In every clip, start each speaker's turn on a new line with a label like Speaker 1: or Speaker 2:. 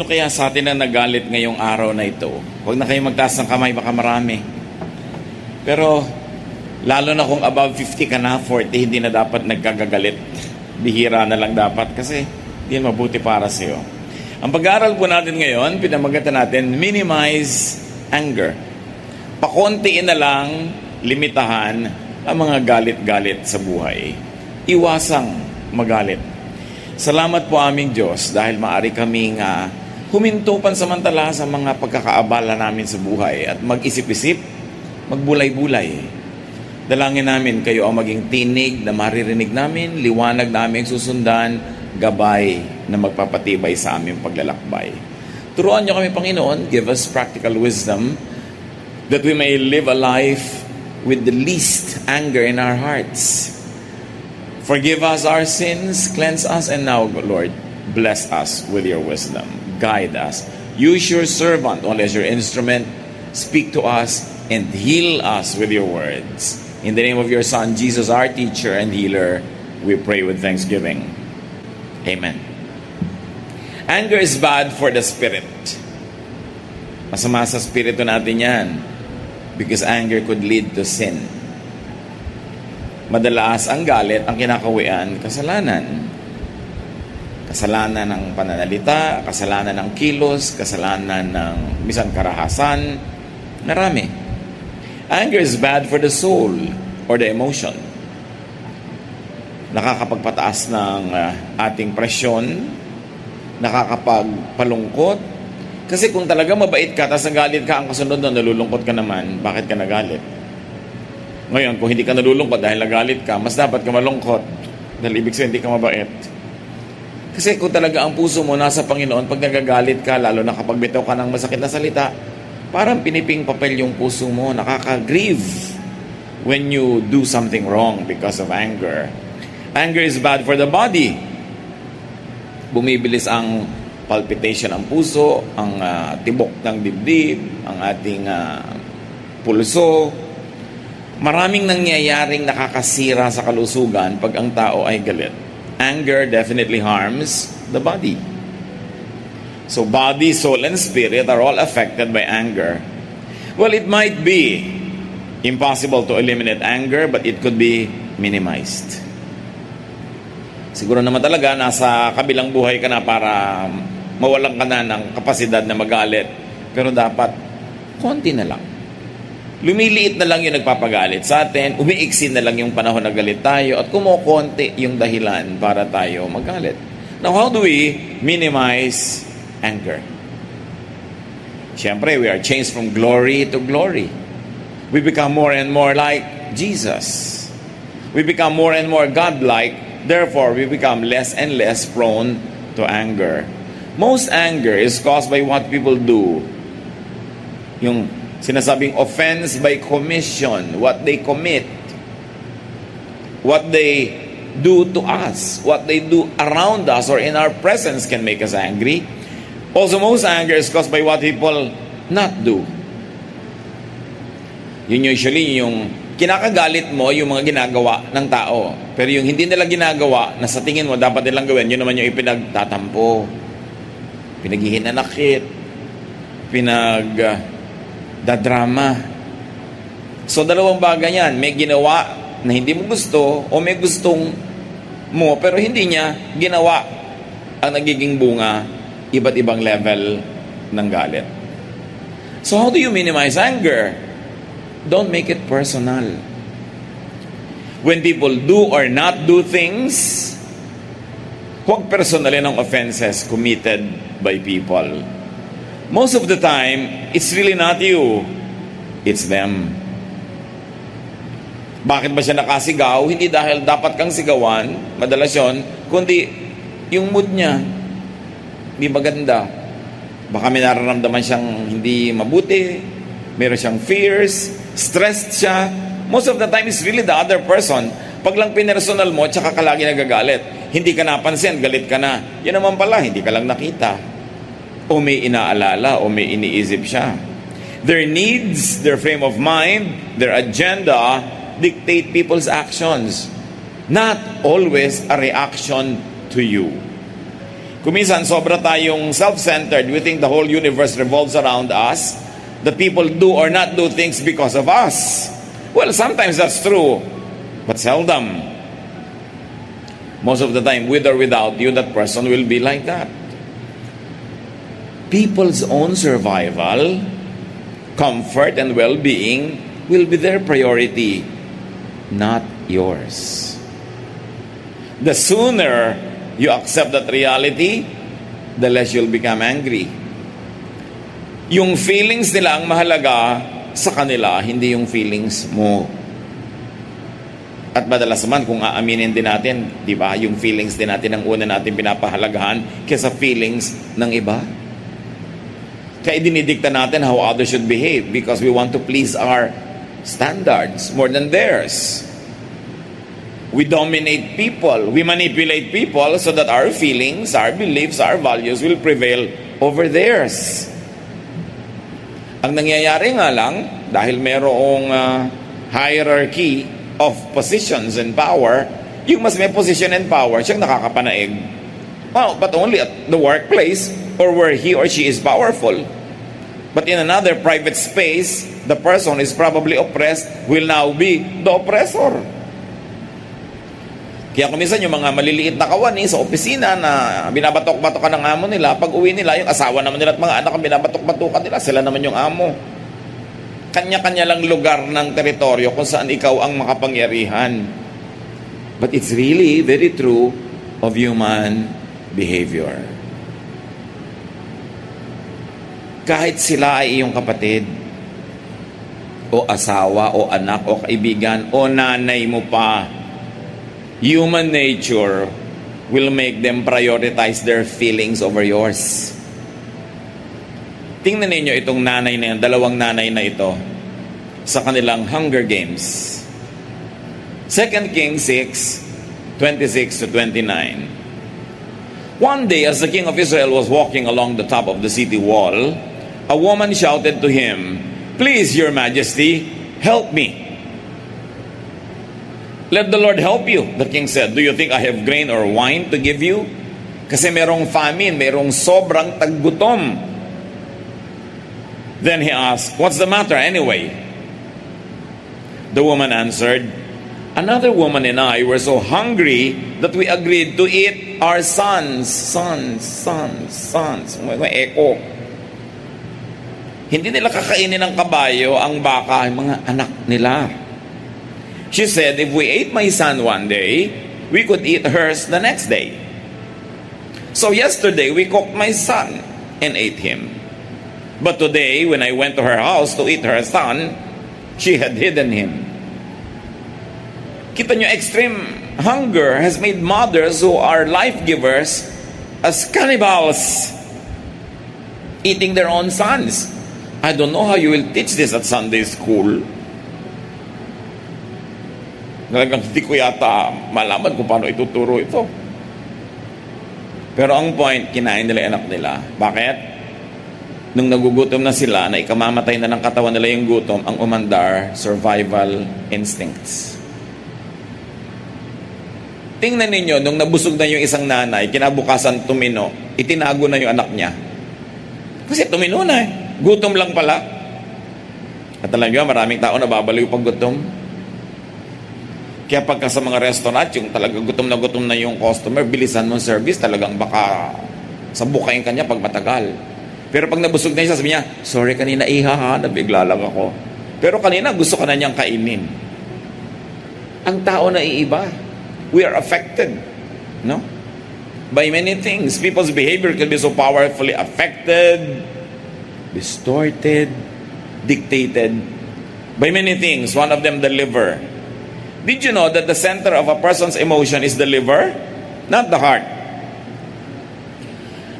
Speaker 1: Ano kaya sa atin ang nagalit ngayong araw na ito? Huwag na kayo magtaas ng kamay, baka marami. Pero, lalo na kung above 50 ka na, 40, hindi na dapat nagkagagalit. Bihira na lang dapat kasi hindi mabuti para sa iyo. Ang pag-aaral po natin ngayon, pinamagatan natin, minimize anger. Pakontiin na lang, limitahan ang mga galit-galit sa buhay. Iwasang magalit. Salamat po aming Diyos dahil maaari kaming huminto pansamantala sa mga pagkakaabala namin sa buhay at mag-isip-isip, magbulay-bulay. Dalangin namin kayo ang maging tinig na maririnig namin, liwanag na aming susundan, gabay na magpapatibay sa aming paglalakbay. Turuan niyo kami, Panginoon, give us practical wisdom that we may live a life with the least anger in our hearts. Forgive us our sins, cleanse us, and now, Lord, bless us with your wisdom. Guide us. Use your servant only as your instrument. Speak to us and heal us with your words. In the name of your Son, Jesus, our teacher and healer, we pray with thanksgiving. Amen. Anger is bad for the spirit. Masama sa spirito natin yan because anger could lead to sin. Madalas ang galit, ang kinakawian, kasalanan. Kasalanan ng pananalita, kasalanan ng kilos, kasalanan ng bisan karahasan, marami. Anger is bad for the soul or the emotion. Nakakapagpataas ng ating presyon, nakakapagpalungkot. Kasi kung talaga mabait ka, tapos nagalit ka, ang kasunod na nalulungkot ka naman, bakit ka nagalit? Ngayon, kung hindi ka nalulungkot dahil nagalit ka, mas dapat ka malungkot. Dahil ibig sabihin, hindi ka mabait. Kasi kung talaga ang puso mo nasa Panginoon, pag nagagalit ka, lalo na kapag bitaw ka ng masakit na salita, parang piniping papel yung puso mo, nakaka-grieve when you do something wrong because of anger. Anger is bad for the body. Bumibilis ang palpitation ng puso, ang tibok ng dibdib, ang ating pulso. Maraming nangyayaring nakakasira sa kalusugan pag ang tao ay galit. Anger definitely harms the body. So body, soul, and spirit are all affected by anger. Well, it might be impossible to eliminate anger, but it could be minimized. Siguro naman talaga, nasa kabilang buhay ka na para mawalan ka na ng kapasidad na magalit. Pero dapat, konti na lang. Lumiliit na lang yung nagpapagalit sa atin, umiiksi na lang yung panahon na galit tayo, at kumukonti yung dahilan para tayo magalit. Now, how do we minimize anger? Siyempre, we are changed from glory to glory. We become more and more like Jesus. We become more and more God-like. Therefore, we become less and less prone to anger. Most anger is caused by what people do. Yung sinasabing offense by commission, what they commit, what they do to us, what they do around us or in our presence can make us angry. Also, most anger is caused by what people not do. Yun usually yung kinakagalit mo, yung mga ginagawa ng tao. Pero yung hindi nila ginagawa, na sa tingin mo dapat nilang gawin, yun naman yung ipinagtatampo, pinaghihinanakit, dadrama. So, dalawang bagay yan. May ginawa na hindi mo gusto o may gustong mo pero hindi niya ginawa. Ang nagiging bunga, iba't ibang level ng galit. So, how do you minimize anger? Don't make it personal. When people do or not do things, huwag personalin ang offenses committed by people. Most of the time, it's really not you. It's them. Bakit ba siya nakasigaw? Hindi dahil dapat kang sigawan, madalas yun, kundi yung mood niya, hindi maganda. Baka may nararamdaman siyang hindi mabuti, meron siyang fears, stressed siya. Most of the time, it's really the other person. Pag lang pinersonal mo, tsaka ka lagi nagagalit. Hindi ka napansin, galit ka na. Yan naman pala, hindi ka lang nakita. O may inaalala, o may iniisip siya. Their needs, their frame of mind, their agenda dictate people's actions. Not always a reaction to you. Kuminsan, sobra tayong self-centered. We think the whole universe revolves around us. The people do or not do things because of us. Well, sometimes that's true, but seldom. Most of the time, with or without you, that person will be like that. People's own survival, comfort, and well-being will be their priority, not yours. The sooner you accept that reality, the less you'll become angry. Yung feelings nila ang mahalaga sa kanila, hindi yung feelings mo. At madalas naman, kung aaminin din natin, di ba, yung feelings din natin ang una natin pinapahalagahan kaysa feelings ng iba. Kaya dinidikta natin how others should behave because we want to please our standards more than theirs. We dominate people. We manipulate people so that our feelings, our beliefs, our values will prevail over theirs. Ang nangyayari nga lang, dahil merong hierarchy of positions and power, yung mas may position and power, siyang nakakapanaig. Well, but only at the workplace or where he or she is powerful. But in another private space, the person is probably oppressed will now be the oppressor. Kaya kuminsan yung mga maliliit na kawani sa opisina na binabatok-batokan ng amo nila, pag uwi nila, yung asawa naman nila at mga anak ang binabatok-batukan nila, sila naman yung amo. Kanya-kanya lang lugar ng teritoryo kung saan ikaw ang makapangyarihan. But it's really very true of human behavior. Kahit sila ay iyong kapatid, o asawa, o anak, o kaibigan, o nanay mo pa, human nature will make them prioritize their feelings over yours. Tingnan ninyo itong nanay na yan, dalawang nanay na ito sa kanilang Hunger Games. 2 Kings 6, 26 to 29. One day, as the king of Israel was walking along the top of the city wall, a woman shouted to him, "Please, your majesty, help me." "Let the Lord help you," the king said. "Do you think I have grain or wine to give you?" Kasi merong famine, merong sobrang taggutom. Then he asked, "What's the matter anyway?" The woman answered, "Another woman and I were so hungry that we agreed to eat our sons." May echo. Hindi nila kakainin ng kabayo ang baka, ang mga anak nila. She said, "If we ate my son one day, we could eat hers the next day. So yesterday, we cooked my son and ate him. But today, when I went to her house to eat her son, she had hidden him." Kita nyo, extreme hunger has made mothers who are life givers as cannibals, eating their own sons. I don't know how you will teach this at Sunday school. Talagang hindi ko yata malaman kung paano ituturo ito. Pero ang point, kinain nila anak nila. Bakit? Nung nagugutom na sila, na ikamamatay na ng katawan nila yung gutom, ang umandar, survival instincts. Tingnan ninyo, nung nabusog na yung isang nanay, kinabukasan tumino, itinago na yung anak niya. Kasi tumino na eh. Gutom lang pala. At alam nyo, maraming tao nababaliw pag gutom. Kaya pagka sa mga restaurant, yung talagang gutom na yung customer, bilisan mo service, talagang baka sabukain kanya pag matagal. Pero pag nabusog na siya, sabi niya, "Sorry kanina iha, nabigla lang ako." Pero kanina gusto ka na niyang kainin. Ang tao na iiba. We are affected, no? By many things. People's behavior can be so powerfully affected, distorted, dictated by many things. One of them, the liver. Did you know that the center of a person's emotion is the liver, not the heart?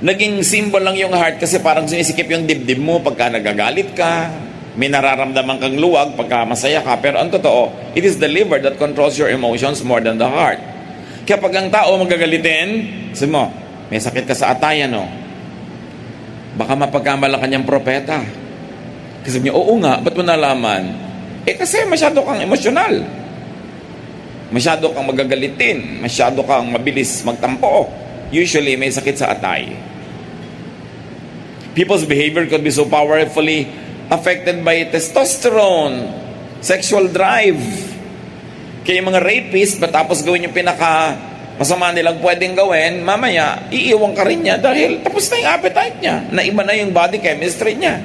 Speaker 1: Naging symbol lang yung heart kasi parang sinisikip yung dibdib mo pagka nagagalit ka, may nararamdaman kang luwag pagka masaya ka. Pero ang totoo, it is the liver that controls your emotions more than the heart. Kaya pag ang tao magagalitin, sabi mo, may sakit ka sa atayan, no? Baka mapagkamala kanyang propeta. Kasi sabi niya, "Oo nga, ba't mo nalaman?" Kasi masyado kang emosyonal. Masyado kang magagalitin. Masyado kang mabilis magtampo. usually may sakit sa atay. People's behavior could be so powerfully affected by testosterone, sexual drive. Kaya yung mga rapist, matapos gawin yung pinaka masama nilang pwedeng gawin, mamaya, iiwan ka rin niya dahil tapos na yung appetite niya. Naiba na yung body chemistry niya.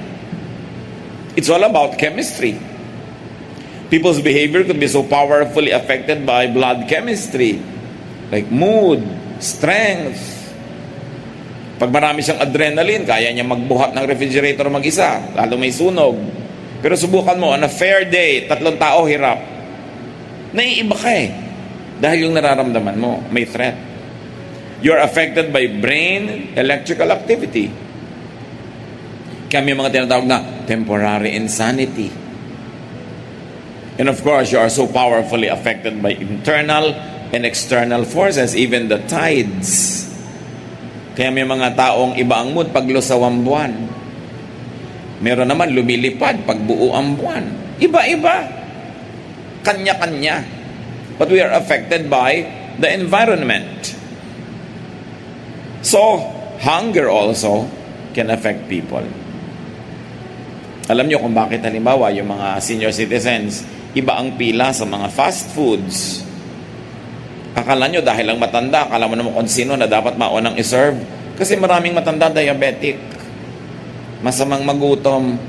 Speaker 1: It's all about chemistry. People's behavior could be so powerfully affected by blood chemistry, like mood, strength. Pag marami siyang adrenaline, kaya niya magbuhat ng refrigerator mag-isa, lalo may sunog. Pero subukan mo, on a fair day, 3 tao hirap. Naiiba ka eh. Dahil yung nararamdaman mo, may threat. You're affected by brain electrical activity. Kaya may mga tinatawag na temporary insanity. And of course, you are so powerfully affected by internal and external forces, even the tides. Kaya may mga taong iba ang mood pag lusaw ang buwan. Meron naman lumilipad pag buo ang buwan. Iba-iba. Kanya-kanya. But we are affected by the environment. So, hunger also can affect people. Alam nyo kung bakit halimbawa yung mga senior citizens, iba ang pila sa mga fast foods. Akala nyo dahil lang matanda, akala mo naman kung sino na dapat maunang iserve. Kasi maraming matanda diabetic. Masamang magutom.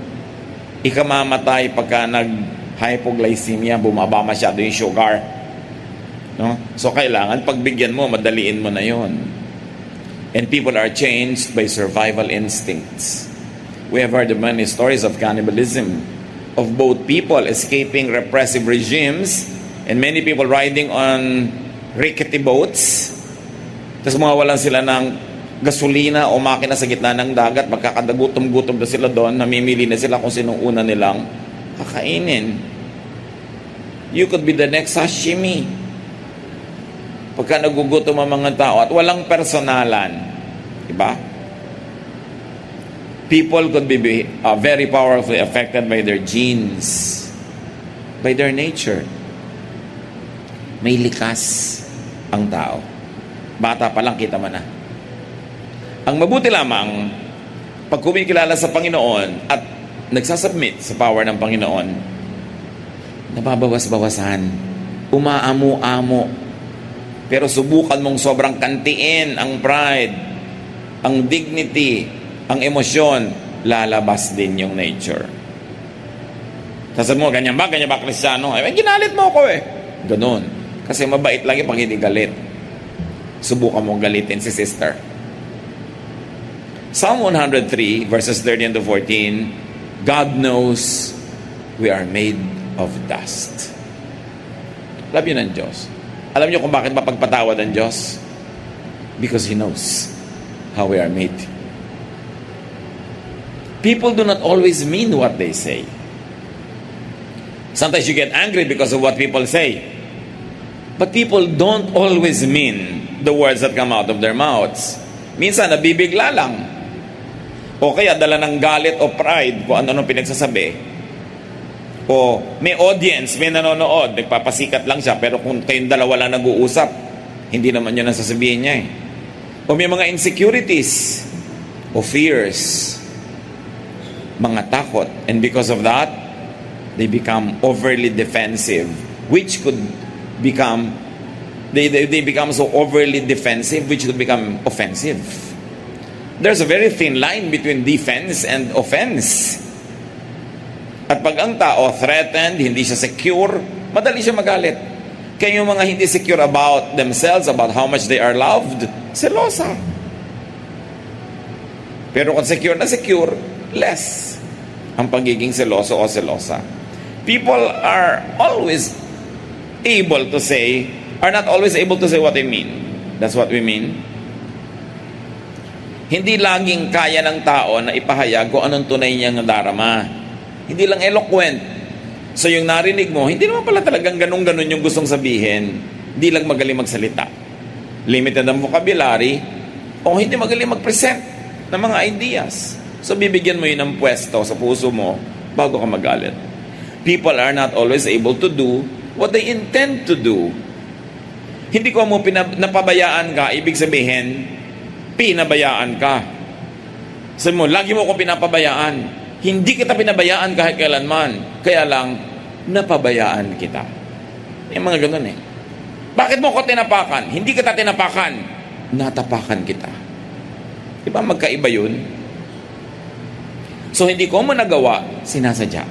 Speaker 1: Ikamamatay pagka nag-hypoglycemia, bumaba masyado yung sugar. No? So kailangan pagbigyan mo, madaliin mo na yon. And people are changed by survival instincts. We have heard of many stories of cannibalism, of both people escaping repressive regimes and many people riding on rickety boats. Tapos mawawalan sila ng gasolina o makina sa gitna ng dagat, magkakadagutom-gutom na sila doon, namimili na sila kung sinong una nilang kakainin. You could be the next sashimi. Pagka nagugutom ang mga tao at walang personalan, diba? People could be very powerfully affected by their genes, by their nature. May likas ang tao. Bata pa lang kita mo na. Ang mabuti lamang, pag kumikilala sa Panginoon at nagsasubmit sa power ng Panginoon, nababawas-bawasan, umaamo-amo. Pero subukan mong sobrang kantiin ang pride, ang dignity, ang emosyon, lalabas din yung nature. Sasabi mo, ganyan ba Kristiyano? Ay, ginalit mo ako eh. Ganun. Kasi mabait lagi pag hindi galit. Subukan mong galitin si sister. Psalm 103 verses 13 to 14, God knows we are made of dust. Alam yun ng Diyos. Alam niyo kung bakit mapagpatawad ang Diyos? Because He knows how we are made. People do not always mean what they say. Sometimes you get angry because of what people say. But people don't always mean the words that come out of their mouths. Minsan, nabibigla lang. O kaya dala ng galit o pride kung ano-ano pinagsasabi. O may audience, may nanonood, nagpapasikat lang siya, pero kung kayong dalawa lang nag-uusap, hindi naman yun ang sasabihin niya eh. O may mga insecurities o fears, mga takot, and because of that, they become overly defensive, which could become they become so overly defensive which could become offensive. There's a very thin line between defense and offense. At pag ang tao threatened, hindi siya secure, madali siya magalit. Kaya yung mga hindi secure about themselves, about how much they are loved, selosa. Pero kung secure na secure, less ang pagiging seloso o selosa. People are always able to say, are not always able to say what they mean. That's what we mean. Hindi laging kaya ng tao na ipahayag kung anong tunay niyang nadarama. Hindi lang eloquent. So yung narinig mo, hindi naman pala talagang ganun-ganun yung gustong sabihin. Hindi lang magaling magsalita. Limited ang vocabulary, o hindi magaling mag-present ng mga ideas. So bibigyan mo yun ng pwesto sa puso mo bago ka magalit. People are not always able to do what they intend to do. Hindi ko mo napabayaan ka, ibig sabihin, Pinabayaan ka. Sabi mo, lagi mo akong pinapabayaan. Hindi kita pinabayaan kahit kailanman. Kaya lang, napabayaan kita. Yung mga ganun eh. Bakit mo ko tinapakan? Hindi kita tinapakan. Natapakan kita. Diba magkaiba yun? So hindi ko mo nagawa, sinasadya.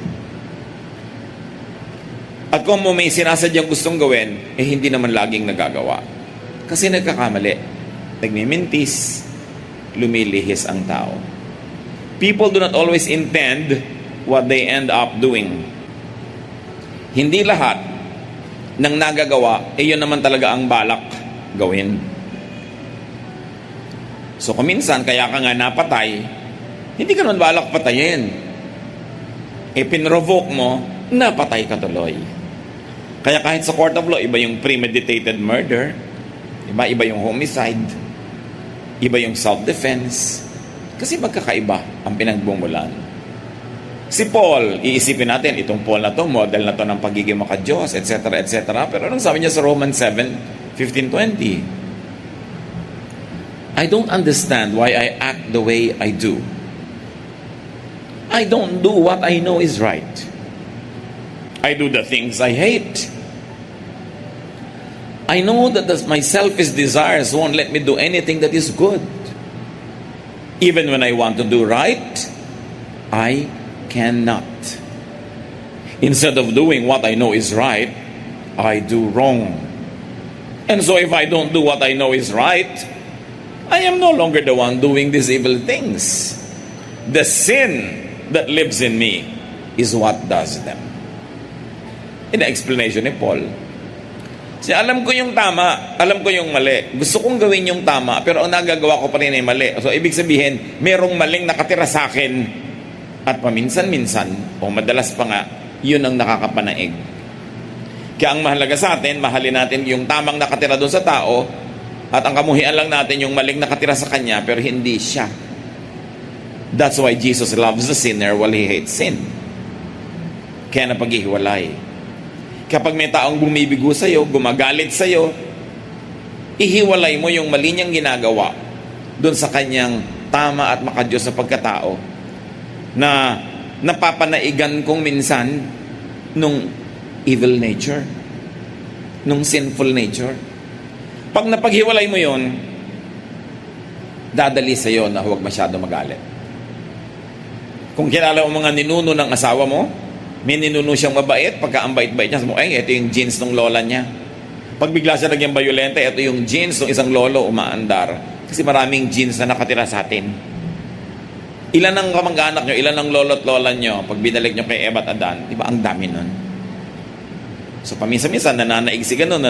Speaker 1: At kung mo may sinasadyang gustong gawin, hindi naman laging nagagawa. Kasi nagkakamali. Nagmimintis, lumilihis ang tao. People do not always intend what they end up doing. Hindi lahat ng nagagawa, yun naman talaga ang balak gawin. So kung minsan, kaya ka nga napatay, hindi ka naman balak patayin. Pinrovoke mo, napatay ka tuloy. Kaya kahit sa court of law, iba yung premeditated murder, iba yung homicide, iba yung self-defense. Kasi magkakaiba ang pinagbumulan. Si Paul, iisipin natin, itong Paul na to, model na to ng pagiging makadiyos, etc., etc. Pero anong sabi niya sa Romans 7:15-20? I don't understand why I act the way I do. I don't do what I know is right. I do the things I hate. I know that my selfish desires won't let me do anything that is good. Even when I want to do right, I cannot. Instead of doing what I know is right, I do wrong. And so if I don't do what I know is right, I am no longer the one doing these evil things. The sin that lives in me is what does them. In the explanation ni Paul, alam ko yung tama, alam ko yung mali. Gusto kong gawin yung tama, pero ang nagagawa ko pa rin ay mali. So, ibig sabihin, merong maling nakatira sa akin. At paminsan-minsan, o madalas pa nga, yun ang nakakapanaig. Kaya ang mahalaga sa atin, mahalin natin yung tamang nakatira doon sa tao, at ang kamuhian lang natin yung maling nakatira sa kanya, pero hindi siya. That's why Jesus loves the sinner while He hates sin. Kaya napaghihiwalay. Kapag may taong bumibigo sa'yo, gumagalit sa'yo, ihiwalay mo yung mali niyang ginagawa doon sa kanyang tama at makadiyos na pagkatao na napapanaigan kong minsan nung evil nature, nung sinful nature. Pag napaghiwalay mo yon, dadali sa'yo na huwag masyado magalit. Kung kilala mo mga ninuno ng asawa mo, may ninuno siyang mabait, pagka ang bait-bait niya, sabi mo, ito yung genes ng lola niya. Pag bigla siya naging bayolente, ito yung genes ng isang lolo umaandar. Kasi maraming genes na nakatira sa atin. Ilan ang kamag-anak nyo, ilan ang lolo at lola nyo, pag binalik nyo kay Eva at Adan, di ba ang dami nun? So paminsan-minsan, nananaig si ganun.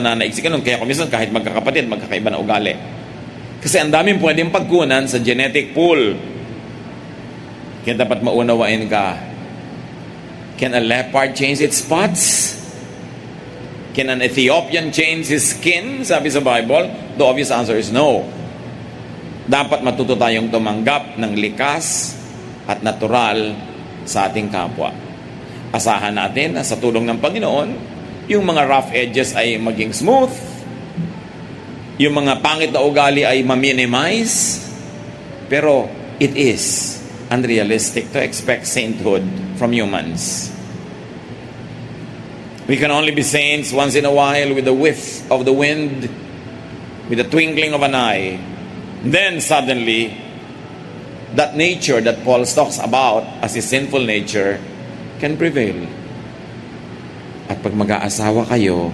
Speaker 1: Kaya kuminsan, kahit magkakapatid, magkakaiba na ugali. Kasi ang daming pwedeng pagkunan sa genetic pool. Kaya dapat maunawain ka. Can a leopard change its spots? Can an Ethiopian change his skin? Sabi sa Bible, the obvious answer is no. Dapat matuto tayong tumanggap ng likas at natural sa ating kapwa. Asahan natin na sa tulong ng Panginoon, yung mga rough edges ay maging smooth, yung mga pangit na ugali ay ma-minimize, pero it is unrealistic to expect sainthood from humans. We can only be saints once in a while with a whiff of the wind, with the twinkling of an eye. Then suddenly, that nature that Paul talks about as his sinful nature can prevail. At pag mag-aasawa kayo,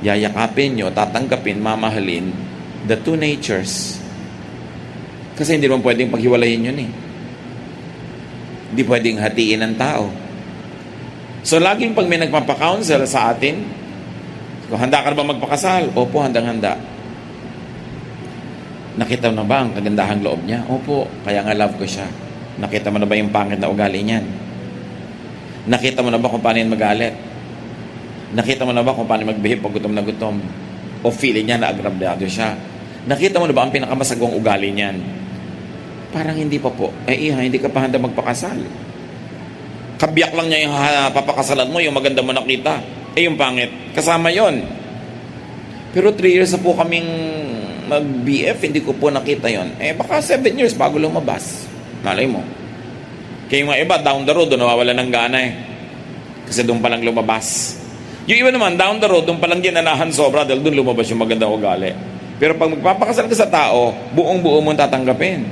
Speaker 1: yayakapin nyo, tatanggapin, mamahalin the two natures. Kasi hindi naman pwedeng paghiwalayin yun eh. Hindi pwedeng hatiin ng tao. So, laging pag may nagpapakounsel sa atin, kung handa ka na ba magpakasal? Opo, handang-handa. Nakita mo na ba ang kagandahang loob niya? Opo, kaya nga love ko siya. Nakita mo na ba yung pangit na ugali niyan? Nakita mo na ba kung paano yan magalit? Nakita mo na ba kung paano mag-behave pag gutom na gutom? O feeling niya na agrabyado siya? Nakita mo na ba ang pinakamasagwang ugali niyan? Parang hindi pa po. Iha, hindi ka pa handa magpakasal. Kabiyak lang niya yung papakasalan mo, yung maganda mo nakita. Yung pangit. Kasama yon. Pero 3 years na po kaming mag-BF, hindi ko po nakita yon. Baka 7 years bago lumabas. Malay mo. Kaya yung mga iba, down the road, doon nawawala ng gana Kasi doon palang lumabas. Yung iba naman, down the road, doon palang ginanahan sobra dahil doon lumabas yung magandang ugali. Pero pag magpapakasal ka sa tao, buong-buo mo tatanggapin.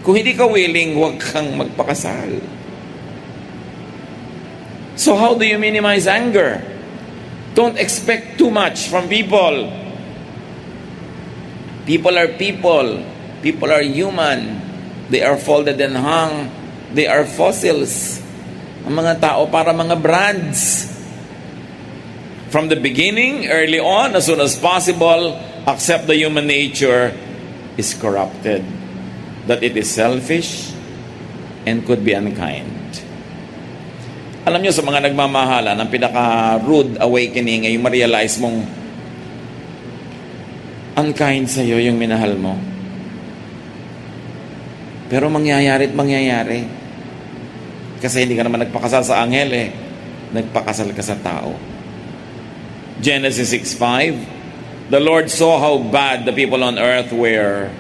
Speaker 1: Kung hindi ka willing, huwag kang magpakasal. So how do you minimize anger? Don't expect too much from people. People are people. People are human. They are folded and hung. They are fossils. Ang mga tao para mga brands. From the beginning, early on, as soon as possible, accept the human nature is corrupted. That it is selfish and could be unkind. Alam nyo, sa mga nagmamahala, ang pinaka-rude awakening ay yung ma-realize mong unkind sa'yo yung minahal mo. Pero mangyayari at mangyayari. Kasi hindi ka naman nagpakasal sa anghel Nagpakasal ka sa tao. Genesis 6:5, the Lord saw how bad the people on earth were,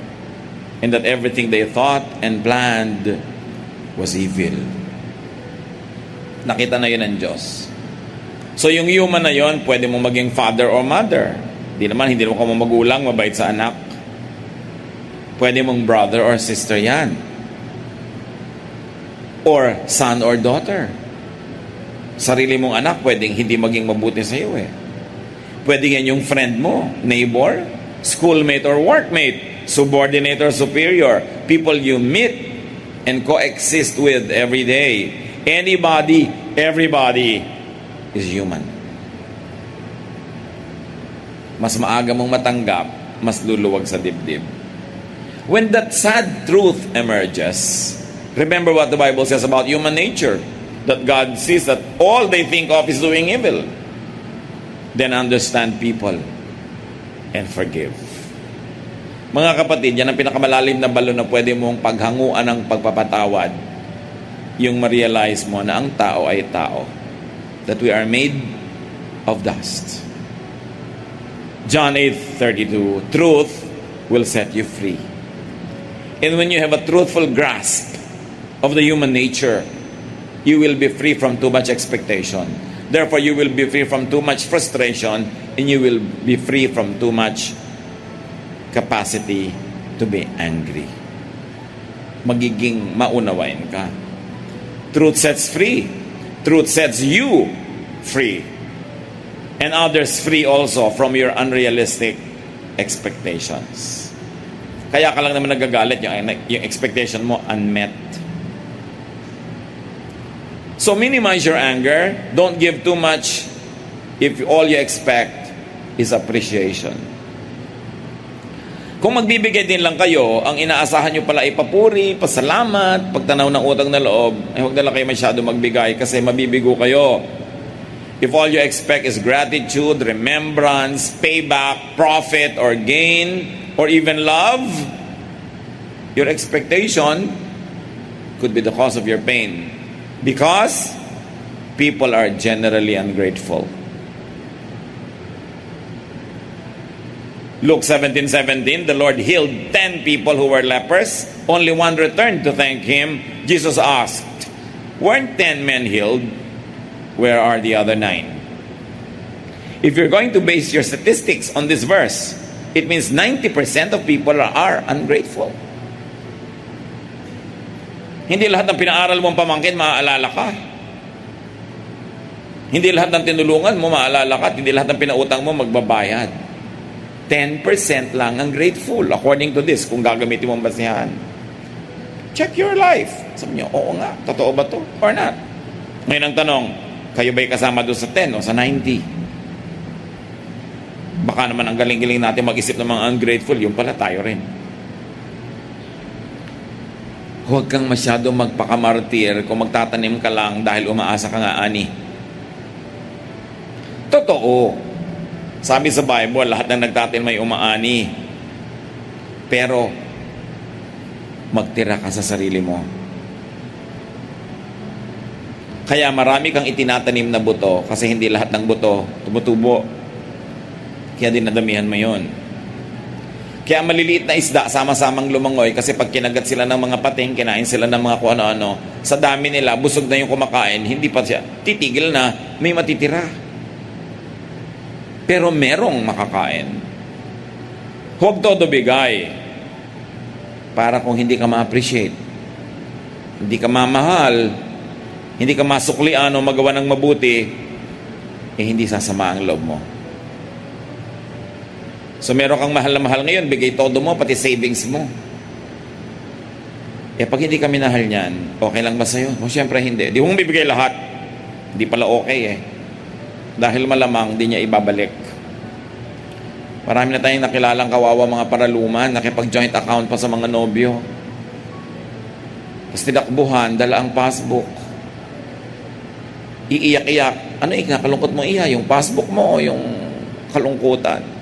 Speaker 1: and that everything they thought and planned was evil. Nakita na yun ng Diyos. So yung human na yun, pwede mo maging father or mother. Hindi naman ka magulang, mabait sa anak. Pwede mong brother or sister yan. Or son or daughter. Sarili mong anak, pwedeng hindi maging mabuti sa iyo Pwede yan yung friend mo, neighbor, schoolmate or workmate, subordinate or superior, people you meet and coexist with every day. Anybody, everybody is human. Mas maaga mong matanggap, mas luluwag sa dibdib. When that sad truth emerges, remember what the Bible says about human nature, that God sees that all they think of is doing evil. Then understand people and forgive. Mga kapatid, yan ang pinakamalalim na balon na pwede mong paghanguan ng pagpapatawad. Yung ma-realize mo na ang tao ay tao. That we are made of dust. John 8:32, truth will set you free. And when you have a truthful grasp of the human nature, you will be free from too much expectation. Therefore, you will be free from too much frustration, and you will be free from too much capacity to be angry. Magiging maunawain ka. Truth sets free. Truth sets you free. And others free also from your unrealistic expectations. Kaya ka lang naman nagagalit, yung expectation mo unmet. So minimize your anger. Don't give too much if all you expect is appreciation. Kung magbibigay din lang kayo, ang inaasahan nyo pala ay papuri, pasalamat, pagtanaw ng utang na loob, huwag na lang kayo masyado magbigay kasi mabibigo kayo. If all you expect is gratitude, remembrance, payback, profit, or gain, or even love, your expectation could be the cause of your pain. Because people are generally ungrateful. Luke 17:17, the Lord healed 10 people who were lepers. Only one returned to thank Him. Jesus asked, weren't 10 men healed? Where are the other 9? If you're going to base your statistics on this verse, it means 90% of people are ungrateful. Hindi lahat ng pinaaral mong pamangkin, maaalala ka. Hindi lahat ng tinulungan mo, maaalala ka. Hindi lahat ng pinautang mo, magbabayad. 10% lang ang grateful, according to this, kung gagamitin mong basihan. Check your life. Sabi niyo, oo nga, totoo ba to or not? Ngayon ang tanong, kayo ba'y kasama doon sa 10 o sa 90? Baka naman ang galing-galing natin mag-isip ng mga ungrateful, yung pala tayo rin. Huwag kang masyado magpakamartir kung magtatanim ka lang dahil umaasa ka nga ani. Totoo. Sabi sa Bible, lahat ng nagtatanim may umaani. Pero, magtira ka sa sarili mo. Kaya marami kang itinatanim na buto kasi hindi lahat ng buto tumutubo. Kaya dinadamihan mo yon. Kaya maliliit na isda, sama-samang lumangoy kasi pag kinagat sila ng mga pating, kinain sila ng mga kung ano-ano, sa dami nila, busog na yung kumakain, hindi pa siya, titigil na, may matitira. Pero merong makakain. Huwag todo bigay. Para kung hindi ka ma-appreciate, hindi ka mamahal, hindi ka masuklian o magawa ng mabuti, hindi sasama ang loob mo. So meron kang mahal na mahal ngayon, bigay todo mo, pati savings mo. Pag hindi ka minahal niyan, okay lang ba sa'yo? O syempre hindi. Di mo bibigay lahat. Hindi pala okay Dahil malamang di niya ibabalik. Marami na tayong nakilalang kawawa mga paraluman, nakipag-joint account pa sa mga nobyo. Tapos tinakbuhan, dala ang passbook. Iiyak-iyak. Ano kinakalungkot mo yung passbook mo o yung kalungkutan?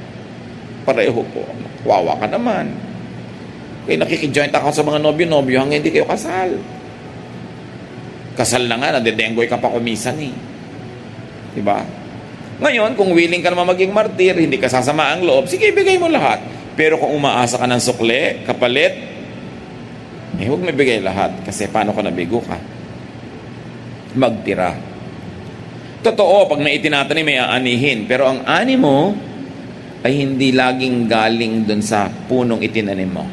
Speaker 1: Pareho po. Wawa ka naman. Kaya nakiki-joint account sa mga nobyo hanggang hindi kayo kasal. Kasal na nga, nadedenggoy ka pa kumisan Diba? Ngayon, kung willing ka naman maging martir, hindi ka sasama ang loob, sige, ibigay mo lahat. Pero kung umaasa ka ng sukle, kapalit, huwag mo ibigay lahat. Kasi paano ka nabigo ka? Magtira. Totoo, pag naitinatanim, may aanihin. Pero ang ani mo, ay hindi laging galing dun sa punong itinanim mo.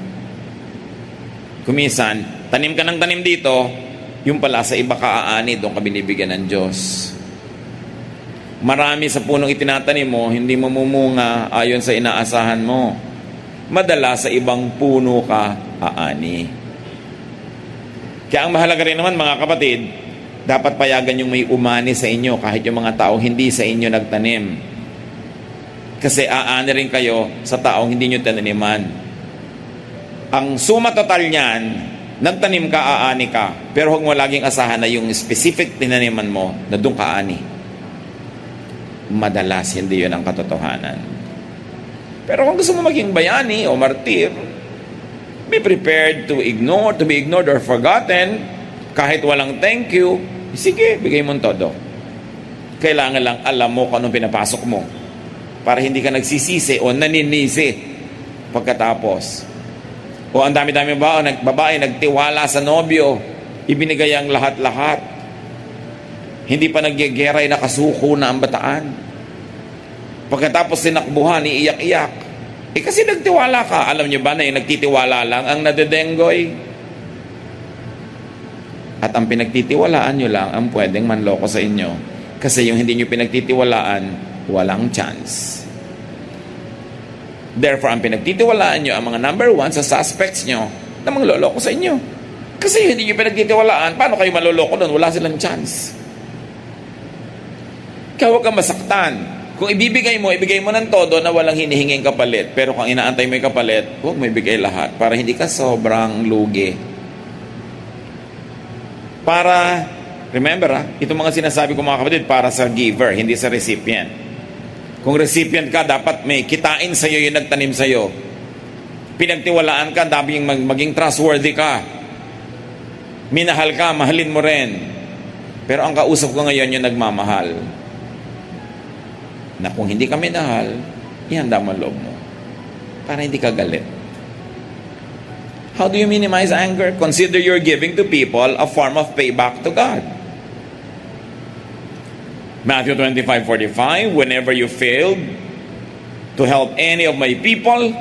Speaker 1: Kumisan, tanim ka ng tanim dito, yung pala sa iba ka aani, doon ka binibigyan ng Diyos. Marami sa punong itinatanim mo, hindi mamumunga ayon sa inaasahan mo. Madala sa ibang puno ka aani. Kaya ang mahalaga rin naman mga kapatid, dapat payagan yung may umani sa inyo kahit yung mga taong hindi sa inyo nagtanim. Kasi aani rin kayo sa taong hindi nyo tananiman. Ang suma total niyan, nagtanim ka, aani ka. Pero huwag mo laging asahan na yung specific tinaniman mo na doon ka aani. Madalas hindi yun ang katotohanan. Pero kung gusto mo maging bayani o martir, be prepared to be ignored or forgotten. Kahit walang thank you, sige, bigay mo todo. Kailangan lang alam mo kung anong pinapasok mo. Para hindi ka nagsisisi o naninisi pagkatapos. O ang dami-dami babae nagtiwala sa nobyo, ibinigay ang lahat-lahat. Hindi pa nagyegeray, nakasuko na ang bataan. Pagkatapos sinakbuhan, iiyak-iyak. Kasi nagtiwala ka. Alam niyo ba na yung nagtitiwala lang ang nadedenggoy? At ang pinagtitiwalaan nyo lang ang pwedeng manloko sa inyo. Kasi yung hindi nyo pinagtitiwalaan, walang chance. Therefore, ang pinagtitiwalaan nyo, ang mga number one sa suspects nyo na mangloloko sa inyo. Kasi hindi nyo pinagtitiwalaan, paano kayo maloloko doon? Wala silang chance. Kaya huwag kang masaktan. Kung ibibigay mo ng todo na walang hinihinging kapalit. Pero kung inaantay mo yung kapalit, huwag mo ibigay lahat para hindi ka sobrang lugi. Para, remember itong mga sinasabi ko mga kapatid, para sa giver, hindi sa recipient. Kung recipient ka, dapat may kitain sa'yo yung nagtanim sa'yo. Pinagtiwalaan ka, dapat maging trustworthy ka. Minahal ka, mahalin mo rin. Pero ang kausap ko ngayon yung nagmamahal. Na kung hindi ka minahal, ihanda mo ang loob mo. Para hindi ka galit. How do you minimize anger? Consider your giving to people a form of payback to God. Matthew 25:45, whenever you failed to help any of my people,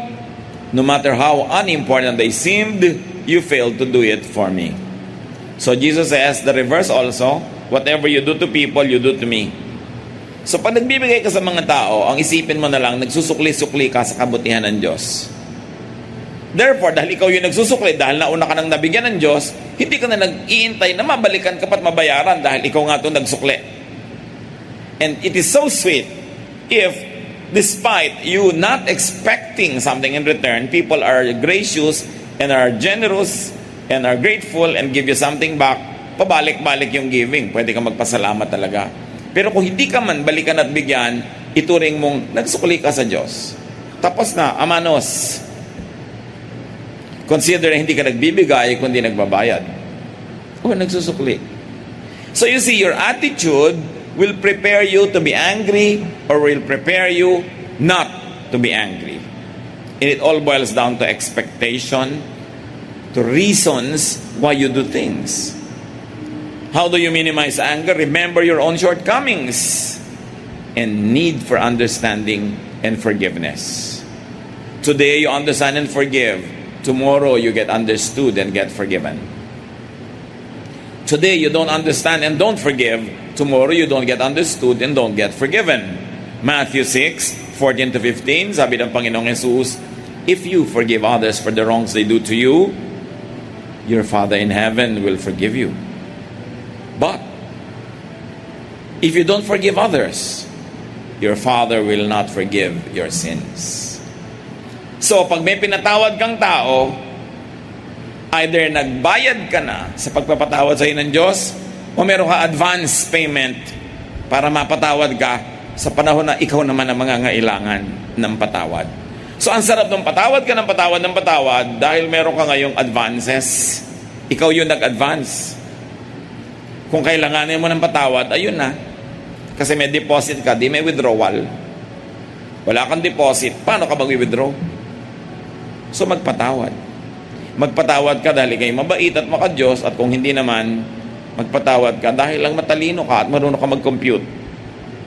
Speaker 1: no matter how unimportant they seemed, you failed to do it for me. So Jesus says, the reverse also, whatever you do to people, you do to me. So pag nagbibigay ka sa mga tao, ang isipin mo na lang, nagsusukli-sukli ka sa kabutihan ng Diyos. Therefore, dahil ikaw yung nagsusukli, dahil nauna ka nang nabigyan ng Diyos, hindi ka na nag-iintay na mabalikan ka pat mabayaran dahil ikaw nga itong nagsukli. And it is so sweet if, despite you not expecting something in return, people are gracious and are generous and are grateful and give you something back, pabalik-balik yung giving. Pwede ka magpasalamat talaga. Pero kung hindi ka man balikan at bigyan, ituring mong nagsukli ka sa Diyos. Tapos na, amanos. Consider hindi ka nagbibigay kundi nagbabayad. O nagsusukli. So you see, your attitude will prepare you to be angry or will prepare you not to be angry. And it all boils down to expectation, to reasons why you do things. How do you minimize anger? Remember your own shortcomings and need for understanding and forgiveness. Today you understand and forgive. Tomorrow you get understood and get forgiven. Today you don't understand and don't forgive. Tomorrow you don't get understood and don't get forgiven. Matthew 6:14-15, sabi ng Panginoong Jesus, if you forgive others for the wrongs they do to you, your Father in heaven will forgive you. But if you don't forgive others, your Father will not forgive your sins. So, pag may pinatawad kang tao, either nagbayad ka na sa pagpapatawad sa iyo ng Diyos, o meron ka advance payment para mapatawad ka sa panahon na ikaw naman ang mangangailangan ng patawad. So, ang sarap ng patawad ka ng patawad dahil meron ka ngayong advances. Ikaw yung nag-advance. Kung kailanganin mo ng patawad, ayun na. Kasi may deposit ka, di may withdrawal. Wala kang deposit, paano ka mag-withdraw? So magpatawad. Magpatawad ka dahil ikay mabait at maka-Diyos, at kung hindi naman, magpatawad ka dahil lang matalino ka at marunong ka mag-compute.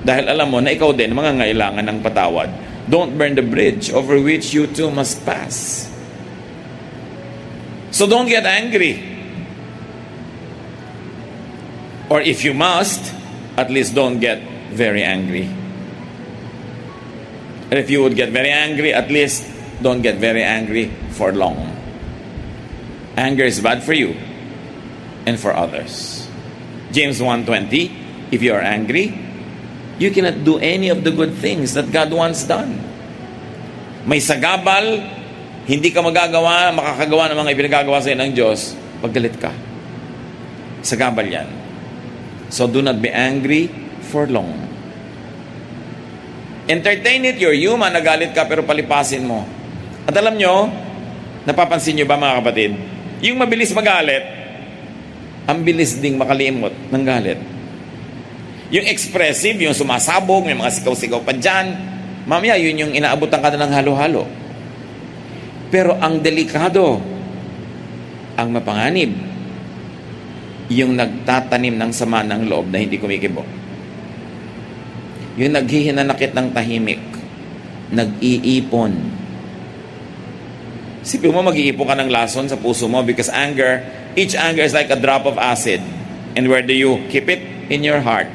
Speaker 1: Dahil alam mo na ikaw din mangangailangan ng patawad. Don't burn the bridge over which you too must pass. So don't get angry. Or if you must, at least don't get very angry. And if you would get very angry, at least don't get very angry for long. Anger is bad for you and for others. James 1:20, if you are angry, you cannot do any of the good things that God wants done. May sagabal, hindi ka makakagawa ng mga ipinagagawa sa iyo ng Diyos, paggalit ka. Sagabal yan. So do not be angry for long. Entertain it, you're human, nagalit ka pero palipasin mo. At alam nyo, napapansin nyo ba mga kapatid, yung mabilis magalit, ang bilis ding makalimot ng galit. Yung expressive, yung sumasabog, may mga sigaw-sigaw pa dyan, mamaya yun yung inaabutan ka na ng halo-halo. Pero ang delikado, ang mapanganib, yung nagtatanim ng sama ng loob na hindi kumikibo. Yung naghihinanakit ng tahimik, nag-iipon. Sipin mo, mag-iipon ka ng lason sa puso mo because each anger is like a drop of acid. And where do you keep it? In your heart.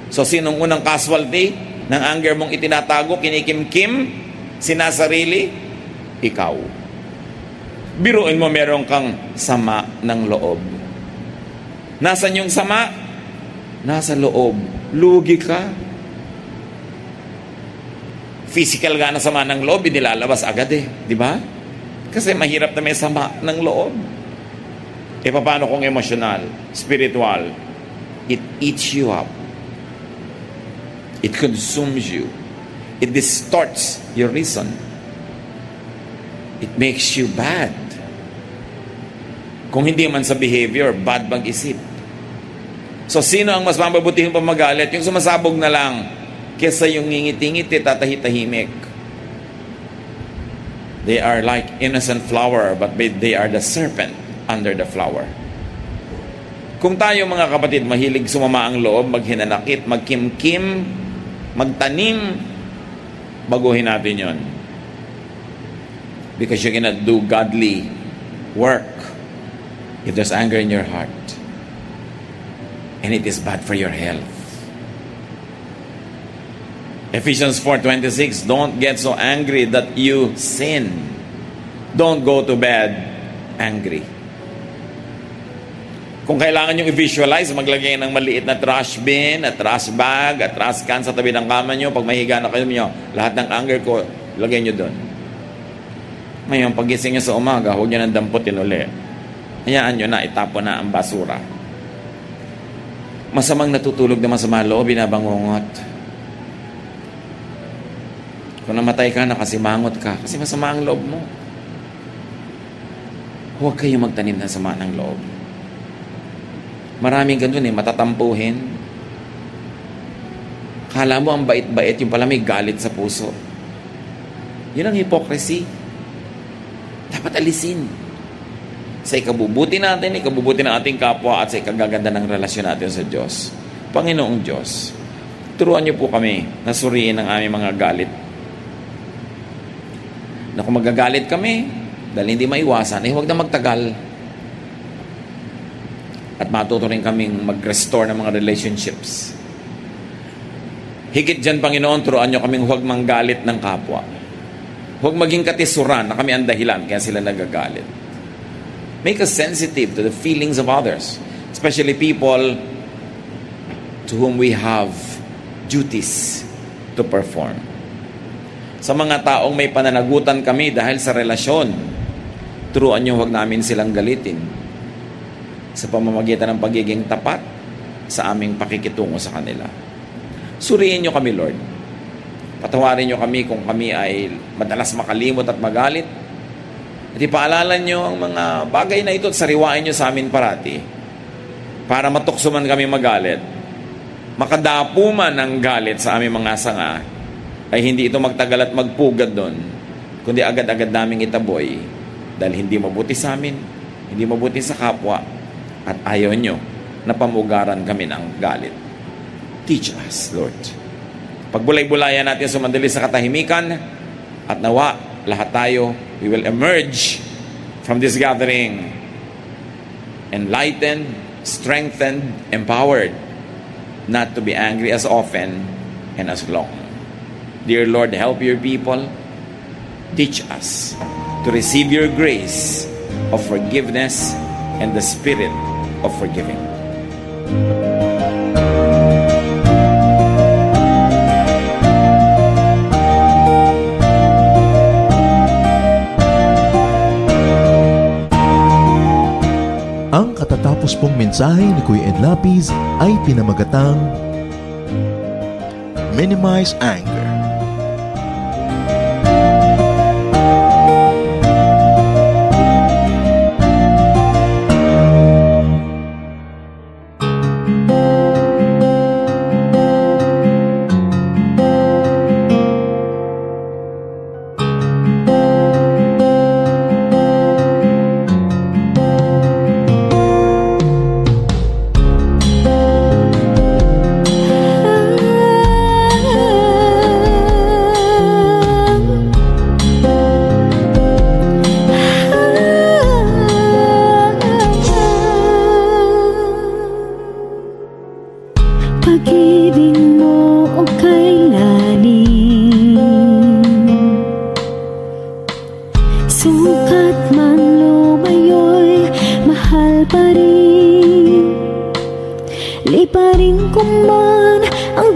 Speaker 1: So, sinong unang casualty ng anger mong itinatago, kinikim-kim, sinasarili? Ikaw. Biruin mo meron kang sama ng loob. Nasaan yung sama? Nasa loob. Lugi ka. Physical nga na sama ng loob, inilalabas agad di ba? Kasi mahirap na may sama ng loob. E paano kung emotional, spiritual? It eats you up. It consumes you. It distorts your reason. It makes you bad. Kung hindi man sa behavior, bad mag-isip. So, sino ang mas mababutihin pa magalit? Yung sumasabog na lang, kesa yung ngingiti-ngiti, tatahitahimik. They are like innocent flower, but they are the serpent under the flower. Kung tayo mga kapatid, mahilig sumama ang loob, maghinanakit, magkimkim, magtanim, baguhin natin yon. Because you cannot do godly work if there's anger in your heart. And it is bad for your health. Ephesians 4:26, don't get so angry that you sin. Don't go to bed angry. Kung kailangan nyo i-visualize, maglagay ng maliit na trash bin, at trash bag, at trash can sa tabi ng kama nyo. Pag mahiga na kayo nyo, lahat ng anger ko, lagay nyo doon. Ngayon, pagising nyo sa umaga, huwag nyo ng damputin uli. Hayaan nyo na, itapon na ang basura. Masamang natutulog na masama loob, binabangungot. Kung namatay ka, nakasimangot ka, kasi masama ang loob mo. Huwag kayo magtanim ng sama ng loob. Maraming ganun matatampuhin. Kala mo ang bait-bait, yung pala may galit sa puso. Yun ang hypocrisy. Dapat alisin. Sa ikabubuti natin, ikabubuti ng ating kapwa, at sa ikagaganda ng relasyon natin sa Diyos. Panginoong Diyos, turuan niyo po kami na suriin ang aming mga galit. Na kung magagalit kami, dahil hindi maiwasan, huwag na magtagal. At matuto rin kaming mag-restore ng mga relationships. Higit dyan, Panginoon, turuan niyo kaming huwag manggalit ng kapwa. Huwag maging katisuran na kami ang dahilan kaya sila nagagalit. Make us sensitive to the feelings of others, especially people to whom we have duties to perform. Sa mga taong may pananagutan kami dahil sa relasyon, turuan niyo huwag namin silang galitin sa pamamagitan ng pagiging tapat sa aming pakikitungo sa kanila. Suriin niyo kami, Lord. Patawarin niyo kami kung kami ay madalas makalimot at magalit. At ipaalala niyo ang mga bagay na ito at sariwain niyo sa amin parati para matukso man kami magalit. Makadapo man ang galit sa aming mga sanga, ay hindi ito magtagal at magpugad doon, kundi agad-agad naming itaboy dahil hindi mabuti sa amin, hindi mabuti sa kapwa, at ayaw niyo na pamugaran kami ng galit. Teach us, Lord. Pagbulay-bulayan natin sumandali sa katahimikan, at nawa, lahat tayo, we will emerge from this gathering enlightened, strengthened, empowered, not to be angry as often and as long. Dear Lord, help your people. Teach us to receive your grace of forgiveness and the spirit of forgiving.
Speaker 2: Ang katatapos pong mensahe ni Kuya Ed Lapid ay pinamagatang Minimize Anger.
Speaker 3: Pag-ibig mo o kailalim, sukat man lumayo'y mahal pa rin. Liparin ko man ang